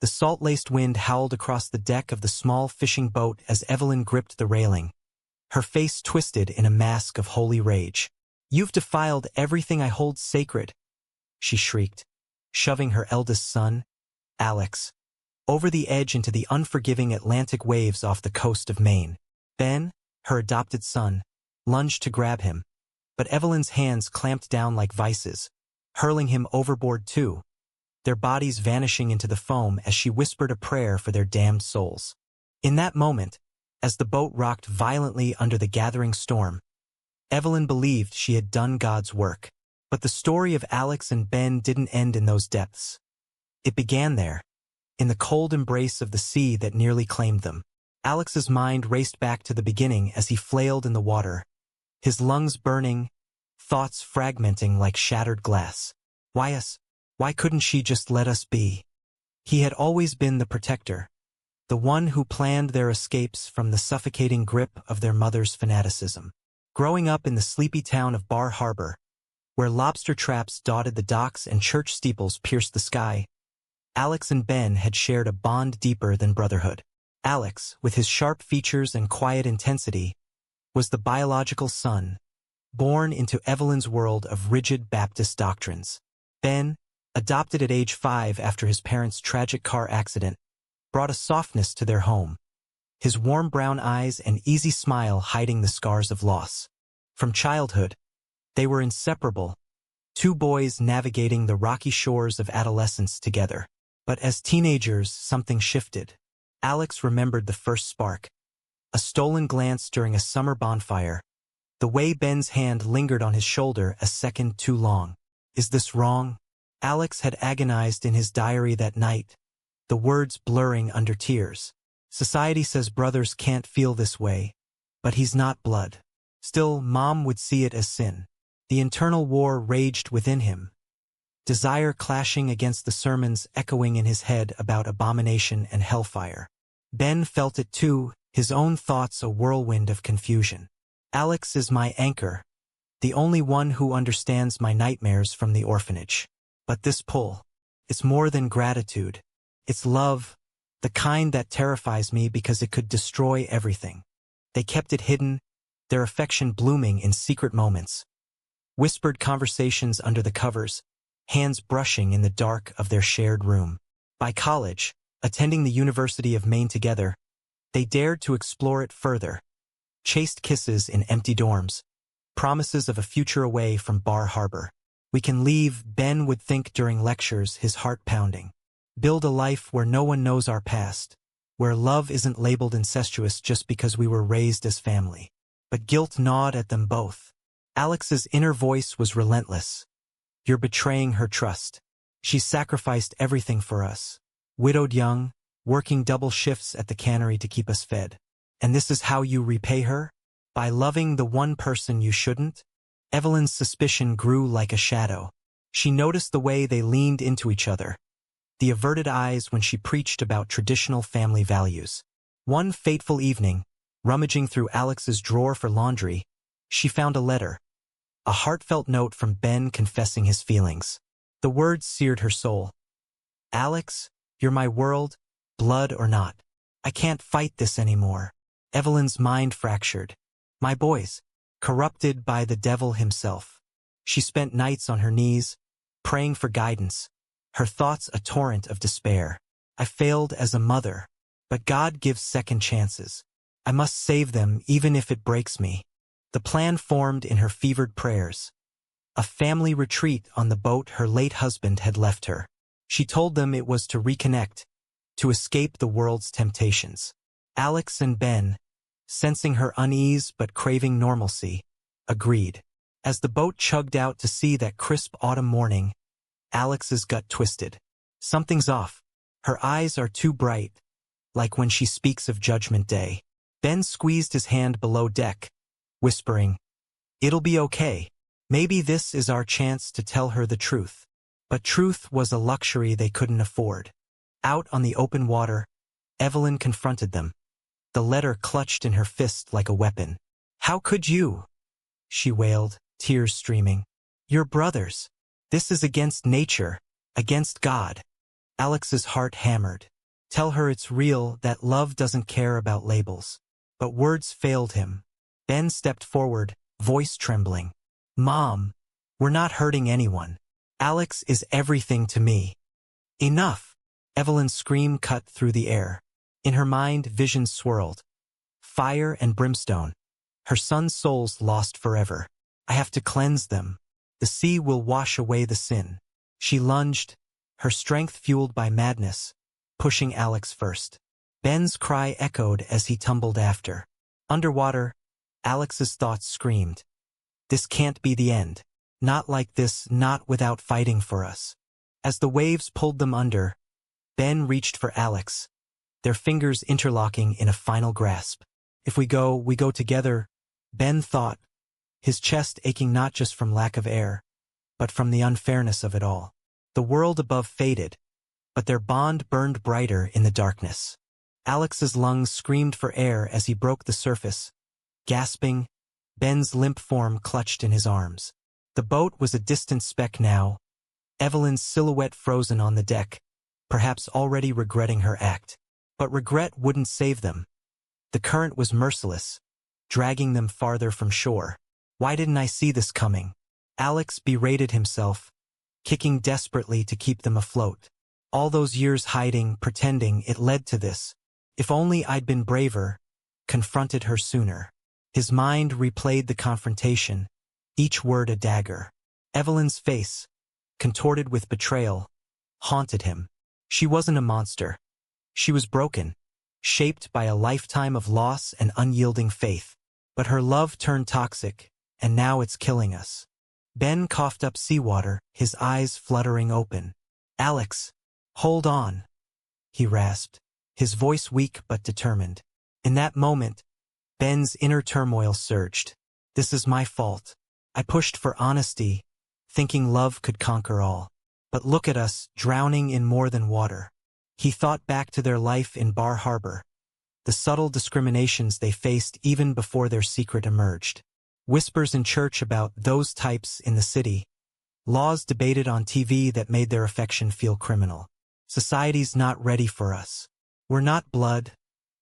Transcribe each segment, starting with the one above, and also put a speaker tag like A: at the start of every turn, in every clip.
A: The salt-laced wind howled across the deck of the small fishing boat as Evelyn gripped the railing. Her face twisted in a mask of holy rage. "You've defiled everything I hold sacred," she shrieked, shoving her eldest son, Alex, over the edge into the unforgiving Atlantic waves off the coast of Maine. Ben, her adopted son, lunged to grab him, but Evelyn's hands clamped down like vices, hurling him overboard too, their bodies vanishing into the foam as she whispered a prayer for their damned souls. In that moment, as the boat rocked violently under the gathering storm, Evelyn believed she had done God's work. But the story of Alex and Ben didn't end in those depths. It began there, in the cold embrace of the sea that nearly claimed them. Alex's mind raced back to the beginning as he flailed in the water, his lungs burning, thoughts fragmenting like shattered glass. Why us? Why couldn't she just let us be? He had always been the protector, the one who planned their escapes from the suffocating grip of their mother's fanaticism. Growing up in the sleepy town of Bar Harbor, where lobster traps dotted the docks and church steeples pierced the sky, Alex and Ben had shared a bond deeper than brotherhood. Alex, with his sharp features and quiet intensity, was the biological son, born into Evelyn's world of rigid Baptist doctrines. Ben, adopted at age 5 after his parents' tragic car accident, brought a softness to their home, his warm brown eyes and easy smile hiding the scars of loss. From childhood, they were inseparable, two boys navigating the rocky shores of adolescence together. But as teenagers, something shifted. Alex remembered the first spark, a stolen glance during a summer bonfire, the way Ben's hand lingered on his shoulder a second too long. "Is this wrong?" Alex had agonized in his diary that night, the words blurring under tears. "Society says brothers can't feel this way, but he's not blood." Still, Mom would see it as sin. The internal war raged within him, desire clashing against the sermons echoing in his head about abomination and hellfire. Ben felt it too, his own thoughts a whirlwind of confusion. "Alex is my anchor, the only one who understands my nightmares from the orphanage. But this pull, it's more than gratitude. It's love, the kind that terrifies me because it could destroy everything." They kept it hidden, their affection blooming in secret moments. Whispered conversations under the covers, hands brushing in the dark of their shared room. By college, attending the University of Maine together, they dared to explore it further. Chaste kisses in empty dorms, promises of a future away from Bar Harbor. "We can leave," Ben would think during lectures, his heart pounding. "Build a life where no one knows our past, where love isn't labeled incestuous just because we were raised as family." But guilt gnawed at them both. Alex's inner voice was relentless. "You're betraying her trust. She sacrificed everything for us. Widowed young, working double shifts at the cannery to keep us fed. And this is how you repay her? By loving the one person you shouldn't?" Evelyn's suspicion grew like a shadow. She noticed the way they leaned into each other, the averted eyes when she preached about traditional family values. One fateful evening, rummaging through Alex's drawer for laundry, she found a letter, a heartfelt note from Ben confessing his feelings. The words seared her soul. "Alex, you're my world, blood or not. I can't fight this anymore." Evelyn's mind fractured. "My boys, corrupted by the devil himself." She spent nights on her knees, praying for guidance, her thoughts a torrent of despair. "I failed as a mother, but God gives second chances. I must save them even if it breaks me." The plan formed in her fevered prayers. A family retreat on the boat her late husband had left her. She told them it was to reconnect, to escape the world's temptations. Alex and Ben, sensing her unease but craving normalcy, agreed. As the boat chugged out to sea that crisp autumn morning, Alex's gut twisted. Something's off. Her eyes are too bright, like when she speaks of Judgment Day. Ben squeezed his hand below deck, whispering, "It'll be okay. Maybe this is our chance to tell her the truth." But truth was a luxury they couldn't afford. Out on the open water, Evelyn confronted them, the letter clutched in her fist like a weapon. "How could you?" she wailed, tears streaming. "You're brothers. This is against nature, against God." Alex's heart hammered. Tell her it's real, that love doesn't care about labels. But words failed him. Ben stepped forward, voice trembling. Mom, we're not hurting anyone. Alex is everything to me. Enough! Evelyn's scream cut through the air. In her mind, visions swirled. Fire and brimstone. Her son's souls lost forever. I have to cleanse them. The sea will wash away the sin. She lunged, her strength fueled by madness, pushing Alex first. Ben's cry echoed as he tumbled after. Underwater, Alex's thoughts screamed. This can't be the end. Not like this, not without fighting for us. As the waves pulled them under, Ben reached for Alex, their fingers interlocking in a final grasp. If we go together, Ben thought, his chest aching not just from lack of air, but from the unfairness of it all. The world above faded, but their bond burned brighter in the darkness. Alex's lungs screamed for air as he broke the surface. Gasping, Ben's limp form clutched in his arms. The boat was a distant speck now, Evelyn's silhouette frozen on the deck, perhaps already regretting her act. But regret wouldn't save them. The current was merciless, dragging them farther from shore. Why didn't I see this coming? Alex berated himself, kicking desperately to keep them afloat. All those years hiding, pretending, it led to this. If only I'd been braver, confronted her sooner. His mind replayed the confrontation, each word a dagger. Evelyn's face, contorted with betrayal, haunted him. She wasn't a monster. She was broken, shaped by a lifetime of loss and unyielding faith. But her love turned toxic, and now it's killing us. Ben coughed up seawater, his eyes fluttering open. Alex, hold on, he rasped, his voice weak but determined. In that moment, Ben's inner turmoil surged. This is my fault. I pushed for honesty, thinking love could conquer all. But look at us, drowning in more than water. He thought back to their life in Bar Harbor, the subtle discriminations they faced even before their secret emerged. Whispers in church about those types in the city. Laws debated on TV that made their affection feel criminal. Society's not ready for us. We're not blood,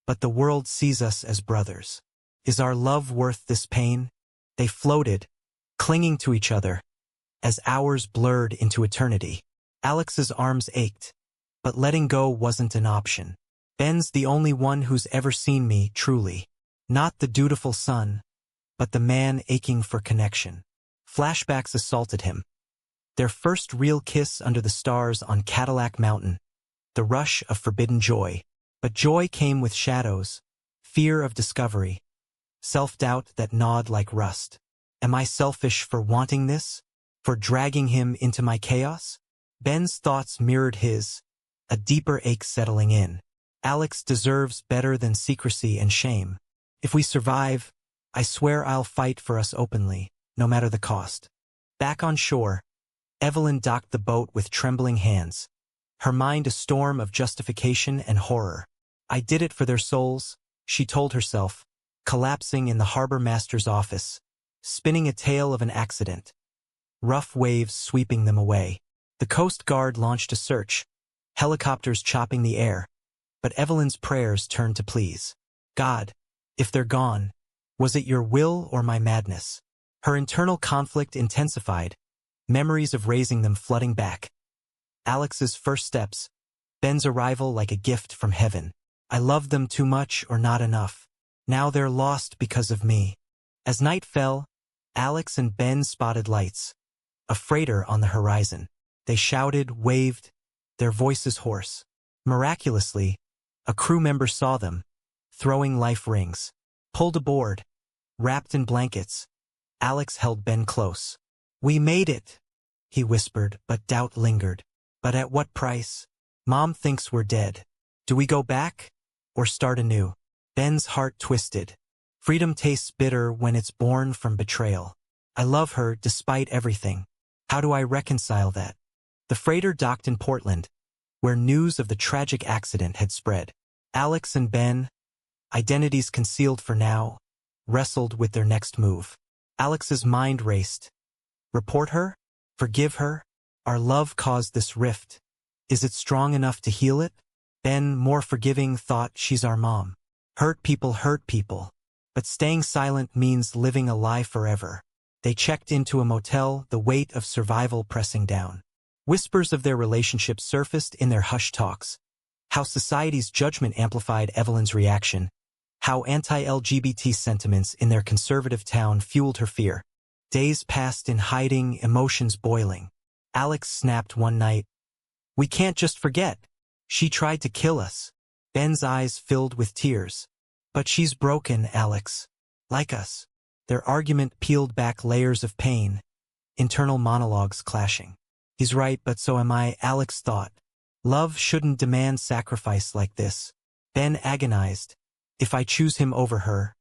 A: but the world sees us as brothers. Is our love worth this pain? They floated, clinging to each other, as hours blurred into eternity. Alex's arms ached, but letting go wasn't an option. Ben's the only one who's ever seen me, truly. Not the dutiful son, but the man aching for connection. Flashbacks assaulted him. Their first real kiss under the stars on Cadillac Mountain. The rush of forbidden joy. But joy came with shadows, fear of discovery, self-doubt that gnawed like rust. Am I selfish for wanting this? For dragging him into my chaos? Ben's thoughts mirrored his, a deeper ache settling in. Alex deserves better than secrecy and shame. If we survive, I swear I'll fight for us openly, no matter the cost. Back on shore, Evelyn docked the boat with trembling hands, her mind a storm of justification and horror. I did it for their souls, she told herself, collapsing in the harbor master's office, spinning a tale of an accident. Rough waves sweeping them away. The Coast Guard launched a search, helicopters chopping the air. But Evelyn's prayers turned to pleas. God, if they're gone, was it your will or my madness? Her internal conflict intensified, memories of raising them flooding back. Alex's first steps, Ben's arrival like a gift from heaven. I loved them too much or not enough. Now they're lost because of me. As night fell, Alex and Ben spotted lights, a freighter on the horizon. They shouted, waved, their voices hoarse. Miraculously, a crew member saw them, throwing life rings. Pulled aboard, wrapped in blankets, Alex held Ben close. We made it, he whispered, but doubt lingered. But at what price? Mom thinks we're dead. Do we go back? Or start anew? Ben's heart twisted. Freedom tastes bitter when it's born from betrayal. I love her despite everything. How do I reconcile that? The freighter docked in Portland, where news of the tragic accident had spread. Alex and Ben, identities concealed for now, wrestled with their next move. Alex's mind raced. Report her? Forgive her? Our love caused this rift. Is it strong enough to heal it? Ben, more forgiving, thought, she's our mom. Hurt people. But staying silent means living a lie forever. They checked into a motel, the weight of survival pressing down. Whispers of their relationship surfaced in their hushed talks. How society's judgment amplified Evelyn's reaction. How anti-LGBT sentiments in their conservative town fueled her fear. Days passed in hiding, emotions boiling. Alex snapped one night. "We can't just forget. She tried to kill us." Ben's eyes filled with tears. "But she's broken, Alex. Like us." Their argument peeled back layers of pain, internal monologues clashing. "He's right, but so am I," Alex thought. "Love shouldn't demand sacrifice like this." Ben agonized. "If I choose him over her,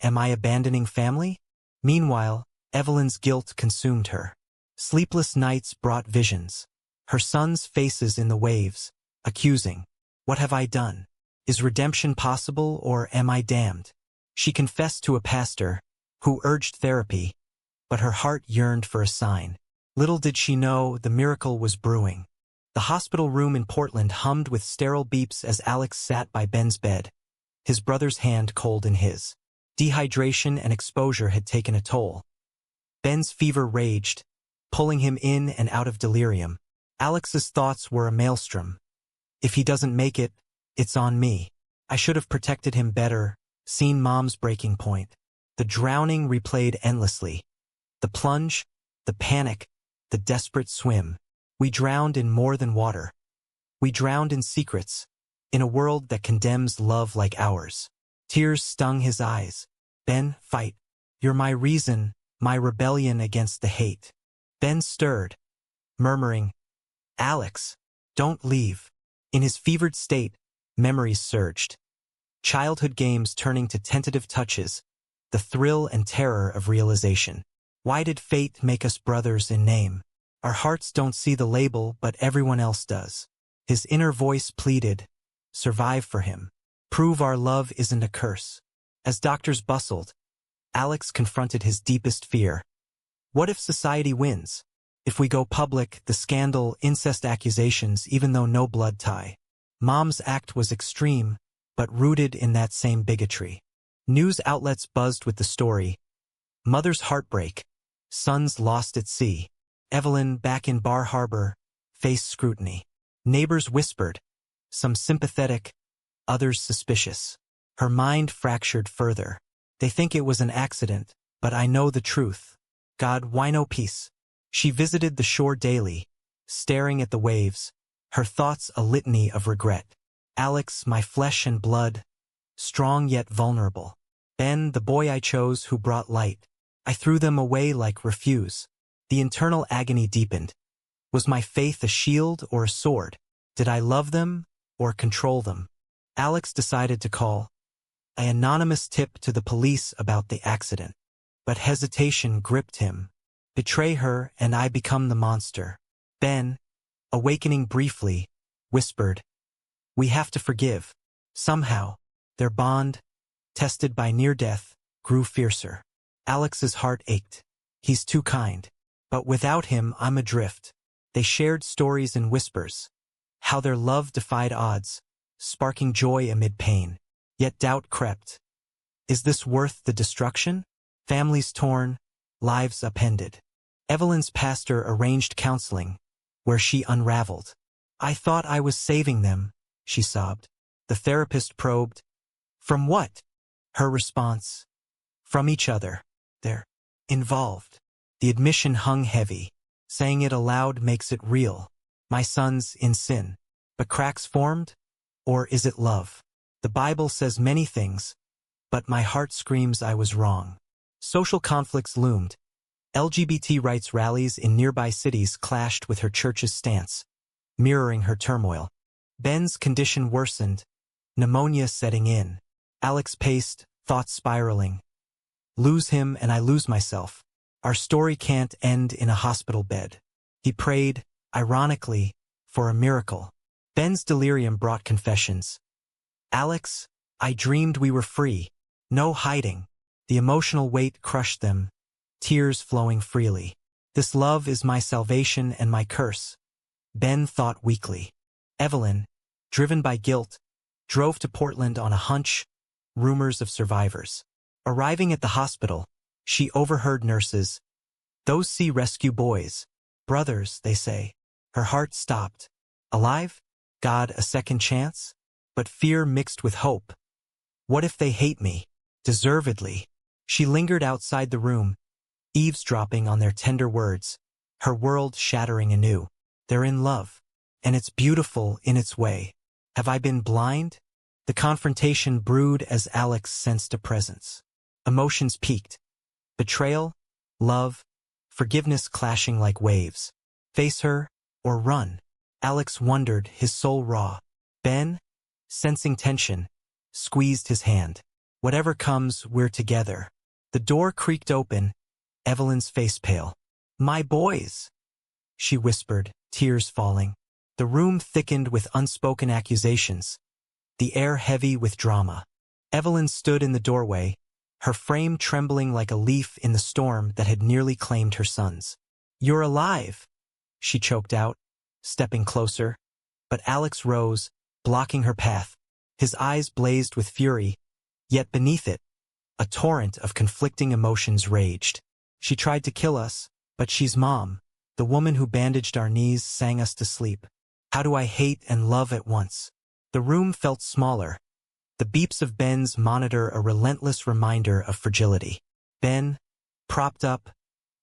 A: am I abandoning family?" Meanwhile, Evelyn's guilt consumed her. Sleepless nights brought visions. Her sons' faces in the waves, accusing. "What have I done? Is redemption possible, or am I damned?" She confessed to a pastor, who urged therapy, but her heart yearned for a sign. Little did she know the miracle was brewing. The hospital room in Portland hummed with sterile beeps as Alex sat by Ben's bed, his brother's hand cold in his. Dehydration and exposure had taken a toll. Ben's fever raged, pulling him in and out of delirium. Alex's thoughts were a maelstrom. "If he doesn't make it, it's on me. I should have protected him better," seen Mom's breaking point. The drowning replayed endlessly. The plunge, the panic, the desperate swim. We drowned in more than water. We drowned in secrets, in a world that condemns love like ours. Tears stung his eyes. "Ben, fight. You're my reason, my rebellion against the hate." Ben stirred, murmuring, "Alex, don't leave." In his fevered state, memories surged. Childhood games turning to tentative touches, the thrill and terror of realization. Why did fate make us brothers in name? Our hearts don't see the label, but everyone else does. His inner voice pleaded, "Survive for him. Prove our love isn't a curse." As doctors bustled, Alex confronted his deepest fear. What if society wins? If we go public, the scandal, incest accusations, even though no blood tie. Mom's act was extreme, but rooted in that same bigotry. News outlets buzzed with the story. Mother's heartbreak. Sons lost at sea. Evelyn, back in Bar Harbor, faced scrutiny. Neighbors whispered, some sympathetic, others suspicious. Her mind fractured further. They think it was an accident, but I know the truth. God, why no peace? She visited the shore daily, staring at the waves, her thoughts a litany of regret. Alex, my flesh and blood, strong yet vulnerable. Ben, the boy I chose who brought light. I threw them away like refuse. The internal agony deepened. Was my faith a shield or a sword? Did I love them or control them? Alex decided to call an anonymous tip to the police about the accident. But hesitation gripped him. Betray her and I become the monster. Ben, awakening briefly, whispered, we have to forgive. Somehow, their bond, tested by near death, grew fiercer. Alex's heart ached. He's too kind. But without him, I'm adrift. They shared stories in whispers. How their love defied odds, sparking joy amid pain. Yet doubt crept. Is this worth the destruction? Families torn, lives upended. Evelyn's pastor arranged counseling, where she unraveled. I thought I was saving them, she sobbed. The therapist probed. From what? Her response. From each other. They're involved. The admission hung heavy. Saying it aloud makes it real. My son's in sin. But cracks formed? Or is it love? The Bible says many things, but my heart screams I was wrong. Social conflicts loomed. LGBT rights rallies in nearby cities clashed with her church's stance, mirroring her turmoil. Ben's condition worsened, pneumonia setting in. Alex paced, thoughts spiraling. Lose him and I lose myself. Our story can't end in a hospital bed. He prayed, ironically, for a miracle. Ben's delirium brought confessions. Alex, I dreamed we were free. No hiding. The emotional weight crushed them, tears flowing freely. This love is my salvation and my curse. Ben thought weakly. Evelyn, driven by guilt, drove to Portland on a hunch, rumors of survivors. Arriving at the hospital, she overheard nurses. "Those sea rescue boys. Brothers, they say." Her heart stopped. Alive? God, a second chance? But fear mixed with hope. What if they hate me? Deservedly. She lingered outside the room, eavesdropping on their tender words, her world shattering anew. They're in love, and it's beautiful in its way. Have I been blind? The confrontation brewed as Alex sensed a presence. Emotions peaked. Betrayal, love, forgiveness clashing like waves. Face her, or run? Alex wondered, his soul raw. Ben, sensing tension, squeezed his hand. Whatever comes, we're together. The door creaked open, Evelyn's face pale. "My boys," she whispered, tears falling. The room thickened with unspoken accusations, the air heavy with drama. Evelyn stood in the doorway, her frame trembling like a leaf in the storm that had nearly claimed her sons. "You're alive," she choked out, stepping closer. But Alex rose, blocking her path. His eyes blazed with fury, yet beneath it, a torrent of conflicting emotions raged. "She tried to kill us, but she's Mom. The woman who bandaged our knees sang us to sleep. How do I hate and love at once?" The room felt smaller. The beeps of Ben's monitor a relentless reminder of fragility. Ben, propped up,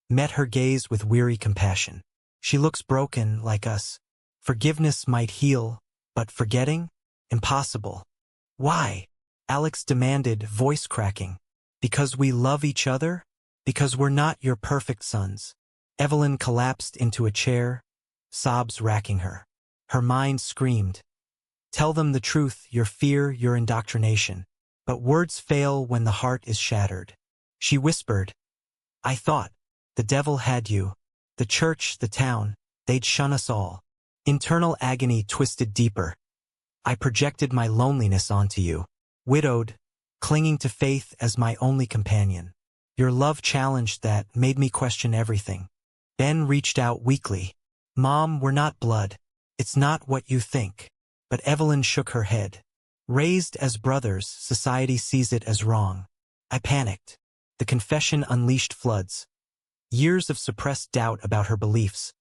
A: met her gaze with weary compassion. "She looks broken, like us. Forgiveness might heal, but forgetting? Impossible." "Why?" Alex demanded, voice cracking. "Because we love each other? Because we're not your perfect sons." Evelyn collapsed into a chair, sobs racking her. Her mind screamed, "Tell them the truth, your fear, your indoctrination." But words fail when the heart is shattered. She whispered, "I thought the devil had you. The church, the town, they'd shun us all." Internal agony twisted deeper. "I projected my loneliness onto you. Widowed, clinging to faith as my only companion. Your love challenged that, made me question everything." Ben reached out weakly. "Mom, we're not blood. It's not what you think." But Evelyn shook her head. "Raised as brothers, society sees it as wrong." I panicked. The confession unleashed floods. Years of suppressed doubt about her beliefs.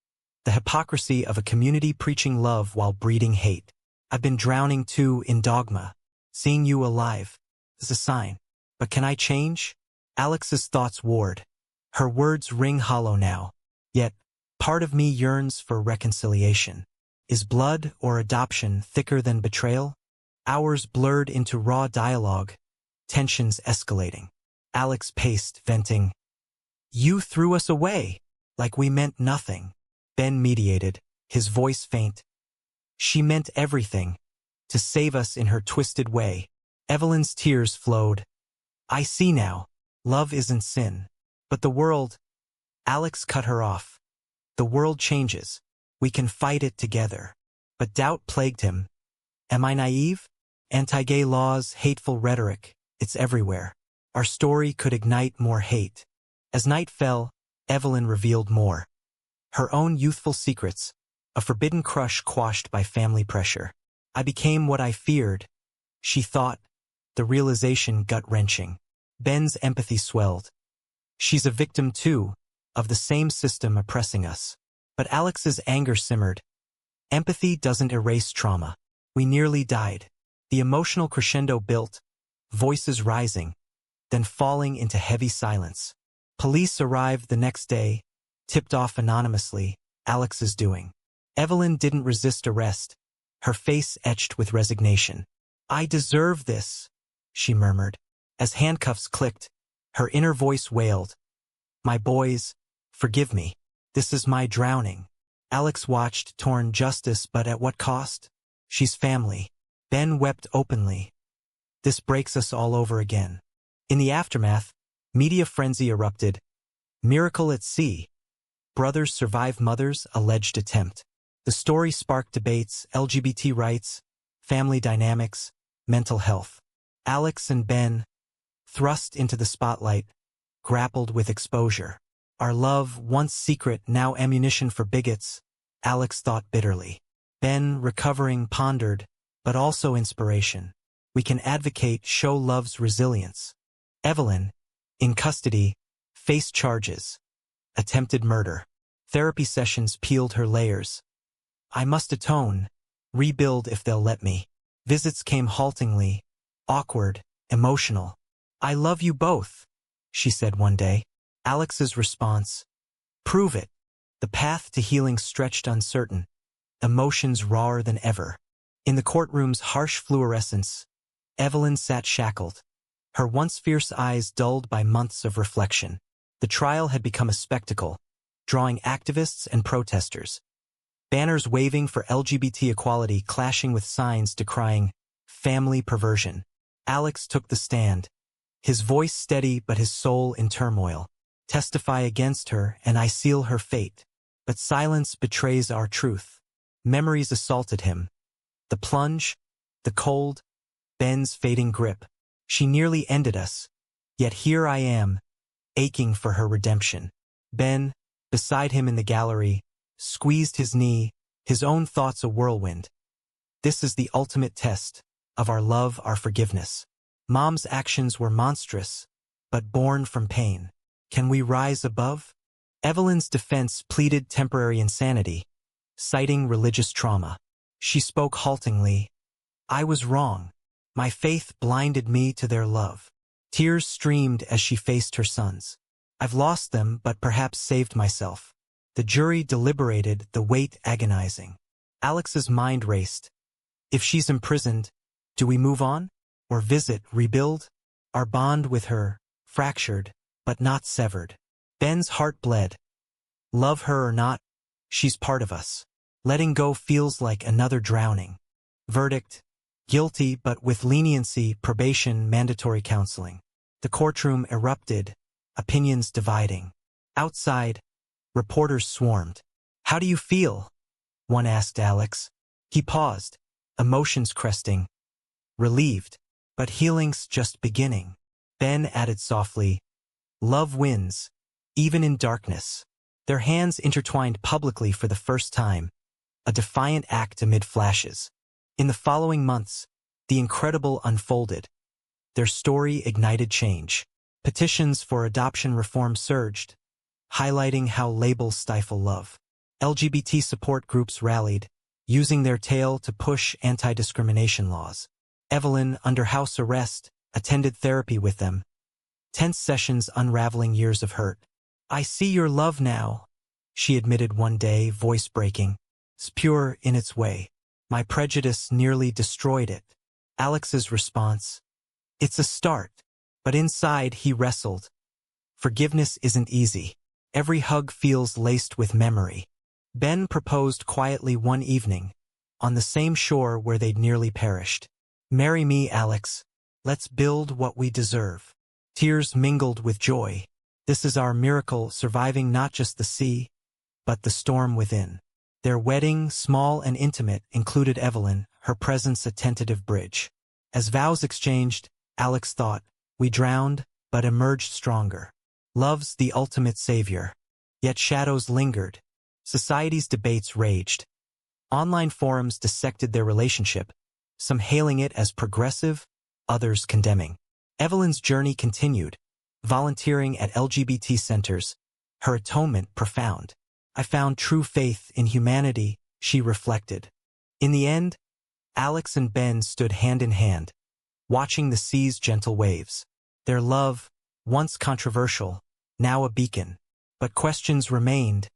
A: The hypocrisy of a community preaching love while breeding hate. "I've been drowning too in dogma. Seeing you alive is a sign. But can I change?" Alex's thoughts warred. Her words ring hollow now. Yet, part of me yearns for reconciliation. Is blood or adoption thicker than betrayal? Hours blurred into raw dialogue, tensions escalating. Alex paced, venting. "You threw us away, like we meant nothing." Ben mediated, his voice faint. "She meant everything, to save us in her twisted way." Evelyn's tears flowed. "I see now. Love isn't sin. But the world—" Alex cut her off. "The world changes. We can fight it together." But doubt plagued him. Am I naive? Anti-gay laws, hateful rhetoric, it's everywhere. Our story could ignite more hate. As night fell, Evelyn revealed more. Her own youthful secrets, a forbidden crush quashed by family pressure. "I became what I feared," she thought, the realization gut-wrenching. Ben's empathy swelled. "She's a victim, too, of the same system oppressing us." But Alex's anger simmered. Empathy doesn't erase trauma. We nearly died. The emotional crescendo built, voices rising, then falling into heavy silence. Police arrived the next day, tipped off anonymously, Alex's doing. Evelyn didn't resist arrest, her face etched with resignation. "I deserve this," she murmured. As handcuffs clicked, her inner voice wailed. "My boys, forgive me. This is my drowning." Alex watched, torn. Justice, but at what cost? She's family. Ben wept openly. This breaks us all over again. In the aftermath, media frenzy erupted. Miracle at sea. Brothers survive mother's alleged attempt. The story sparked debates, LGBT rights, family dynamics, mental health. Alex and Ben, thrust into the spotlight, grappled with exposure. Our love, once secret, now ammunition for bigots, Alex thought bitterly. Ben, recovering, pondered, but also inspiration. We can advocate, show love's resilience. Evelyn, in custody, faced charges. Attempted murder. Therapy sessions peeled her layers. I must atone, rebuild if they'll let me. Visits came haltingly, awkward, emotional. I love you both, she said one day. Alex's response, prove it. The path to healing stretched uncertain, emotions rawer than ever. In the courtroom's harsh fluorescence, Evelyn sat shackled, her once fierce eyes dulled by months of reflection. The trial had become a spectacle, drawing activists and protesters. Banners waving for LGBT equality clashing with signs decrying family perversion. Alex took the stand, his voice steady but his soul in turmoil. Testify against her and I seal her fate. But silence betrays our truth. Memories assaulted him. The plunge, the cold, Ben's fading grip. She nearly ended us. Yet here I am, aching for her redemption. Ben, beside him in the gallery, squeezed his knee, his own thoughts a whirlwind. This is the ultimate test of our love, our forgiveness. Mom's actions were monstrous, but born from pain. Can we rise above? Evelyn's defense pleaded temporary insanity, citing religious trauma. She spoke haltingly. I was wrong. My faith blinded me to their love. Tears streamed as she faced her sons. I've lost them, but perhaps saved myself. The jury deliberated, the weight agonizing. Alex's mind raced. If she's imprisoned, do we move on? Or visit, rebuild? Our bond with her, fractured, but not severed. Ben's heart bled. Love her or not, she's part of us. Letting go feels like another drowning. Verdict, guilty but with leniency, probation, mandatory counseling. The courtroom erupted, opinions dividing. Outside, reporters swarmed. How do you feel? One asked Alex. He paused, emotions cresting. Relieved, but healing's just beginning. Ben added softly, love wins, even in darkness. Their hands intertwined publicly for the first time, a defiant act amid flashes. In the following months, the incredible unfolded. Their story ignited change. Petitions for adoption reform surged, highlighting how labels stifle love. LGBT support groups rallied, using their tale to push anti-discrimination laws. Evelyn, under house arrest, attended therapy with them. Tense sessions unraveling years of hurt. I see your love now, she admitted one day, voice breaking. It's pure in its way. My prejudice nearly destroyed it. Alex's response, it's a start. But inside he wrestled. Forgiveness isn't easy. Every hug feels laced with memory. Ben proposed quietly one evening, on the same shore where they'd nearly perished. Marry me, Alex. Let's build what we deserve. Tears mingled with joy. This is our miracle, surviving not just the sea, but the storm within. Their wedding, small and intimate, included Evelyn, her presence a tentative bridge. As vows exchanged, Alex thought, we drowned, but emerged stronger. Love's the ultimate savior. Yet shadows lingered. Society's debates raged. Online forums dissected their relationship, some hailing it as progressive, others condemning. Evelyn's journey continued, volunteering at LGBT centers, her atonement profound. I found true faith in humanity, she reflected. In the end, Alex and Ben stood hand in hand, watching the sea's gentle waves. Their love, once controversial, now a beacon. But questions remained,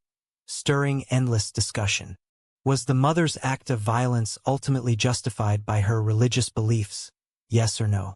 A: stirring endless discussion. Was the mother's act of violence ultimately justified by her religious beliefs? Yes or no?